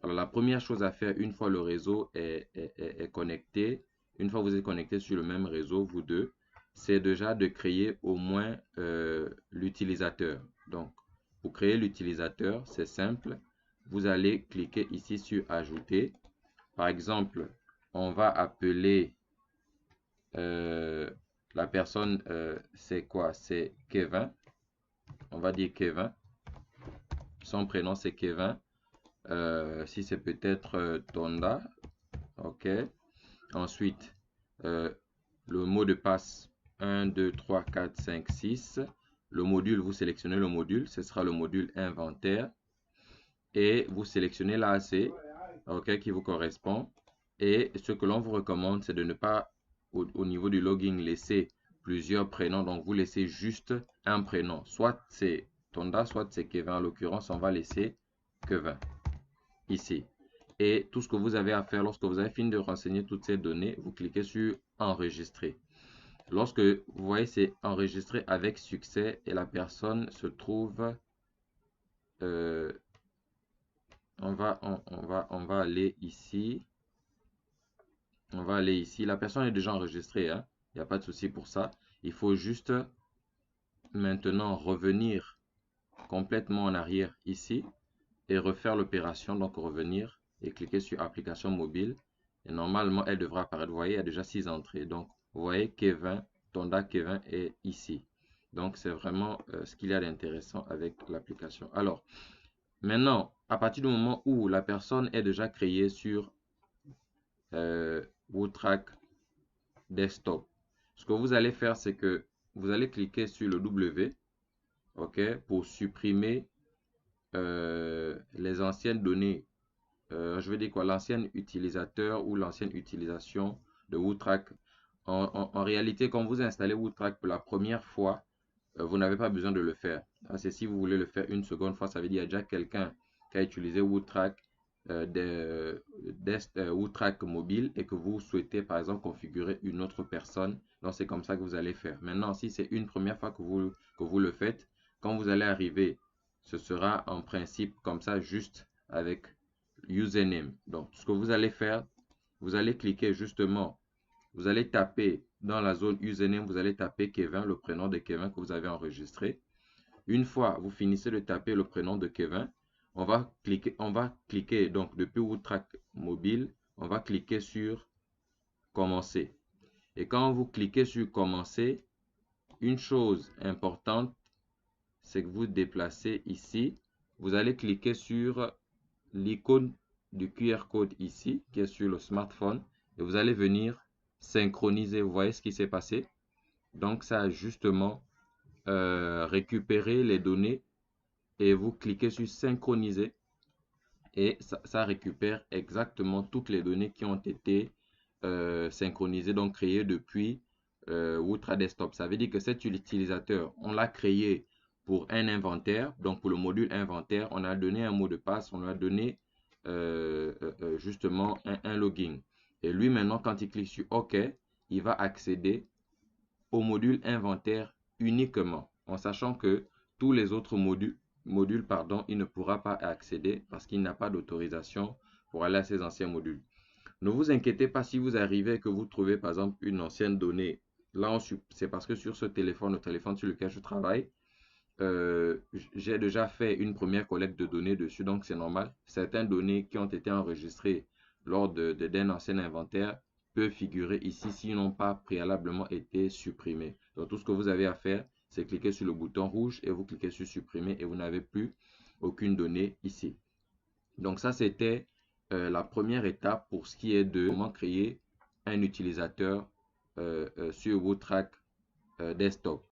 Alors, la première chose à faire, une fois le réseau est connecté, une fois que vous êtes connecté sur le même réseau, vous deux, c'est déjà de créer au moins l'utilisateur. Donc, pour créer l'utilisateur, c'est simple. Vous allez cliquer ici sur Ajouter. Par exemple, on va appeler la personne, c'est quoi? C'est Kevin. On va dire Kevin. Son prénom, c'est Kevin. Si c'est peut-être Tonda. OK. Ensuite, euh, le mot de passe 1, 2, 3, 4, 5, 6. Le module, vous sélectionnez le module. Ce sera le module inventaire. Et vous sélectionnez l'AC, OK, qui vous correspond. Et ce que l'on vous recommande, c'est de ne pas, au niveau du login, laisser plusieurs prénoms. Donc, vous laissez juste un prénom. Soit c'est Tonda, soit c'est Kevin. En l'occurrence, on va laisser Kevin ici. Et tout ce que vous avez à faire, lorsque vous avez fini de renseigner toutes ces données, vous cliquez sur Enregistrer. Lorsque vous voyez c'est enregistré avec succès et la personne se trouve, on va aller ici. On va aller ici. La personne est déjà enregistrée, hein. Il n'y a pas de souci pour ça. Il faut juste maintenant revenir complètement en arrière ici et refaire l'opération. Donc revenir et cliquer sur application mobile. Et normalement, elle devra apparaître. Vous voyez, il y a déjà 6 entrées. Donc, vous voyez, Kevin, Tonda Kevin est ici. Donc, c'est vraiment ce qu'il y a d'intéressant avec l'application. Alors, maintenant, à partir du moment où la personne est déjà créée sur WooTrack Desktop, ce que vous allez faire, c'est que vous allez cliquer sur le W, OK, pour supprimer les anciennes données. Je veux dire quoi, l'ancien utilisateur ou l'ancienne utilisation de WooTrack. En réalité, quand vous installez WooTrack pour la première fois, vous n'avez pas besoin de le faire. C'est si vous voulez le faire une seconde fois, ça veut dire qu'il y a déjà quelqu'un qui a utilisé WooTrack, WooTrack mobile et que vous souhaitez par exemple configurer une autre personne. Donc c'est comme ça que vous allez faire. Maintenant, si c'est une première fois que vous le faites, quand vous allez arriver, ce sera en principe comme ça, juste avec username. Donc ce que vous allez faire, vous allez cliquer justement, vous allez taper dans la zone username, vous allez taper Kevin, le prénom de Kevin que vous avez enregistré. Une fois vous finissez de taper le prénom de Kevin, on va cliquer donc depuis WooTrack mobile, on va cliquer sur commencer. Et quand vous cliquez sur commencer, une chose importante, c'est que vous déplacez ici, vous allez cliquer sur l'icône du QR code ici, qui est sur le smartphone, et vous allez venir synchroniser. Vous voyez ce qui s'est passé? Donc, ça a justement récupéré les données et vous cliquez sur synchroniser et ça récupère exactement toutes les données qui ont été synchronisées, donc créées depuis WooTrack Desktop. Ça veut dire que cet utilisateur, on l'a créé pour un inventaire, donc pour le module inventaire, on a donné un mot de passe, on a donné justement un login. Et lui maintenant, quand il clique sur OK, il va accéder au module inventaire uniquement, en sachant que tous les autres modules, pardon, il ne pourra pas accéder parce qu'il n'a pas d'autorisation pour aller à ces anciens modules. Ne vous inquiétez pas si vous arrivez et que vous trouvez par exemple une ancienne donnée. Là, c'est parce que sur ce téléphone, le téléphone sur lequel je travaille, j'ai déjà fait une première collecte de données dessus, donc c'est normal. Certaines données qui ont été enregistrées lors d'un ancien inventaire peuvent figurer ici s'ils n'ont pas préalablement été supprimés. Donc tout ce que vous avez à faire, c'est cliquer sur le bouton rouge et vous cliquez sur supprimer et vous n'avez plus aucune donnée ici. Donc ça, c'était la première étape pour ce qui est de comment créer un utilisateur sur WooTrack Desktop.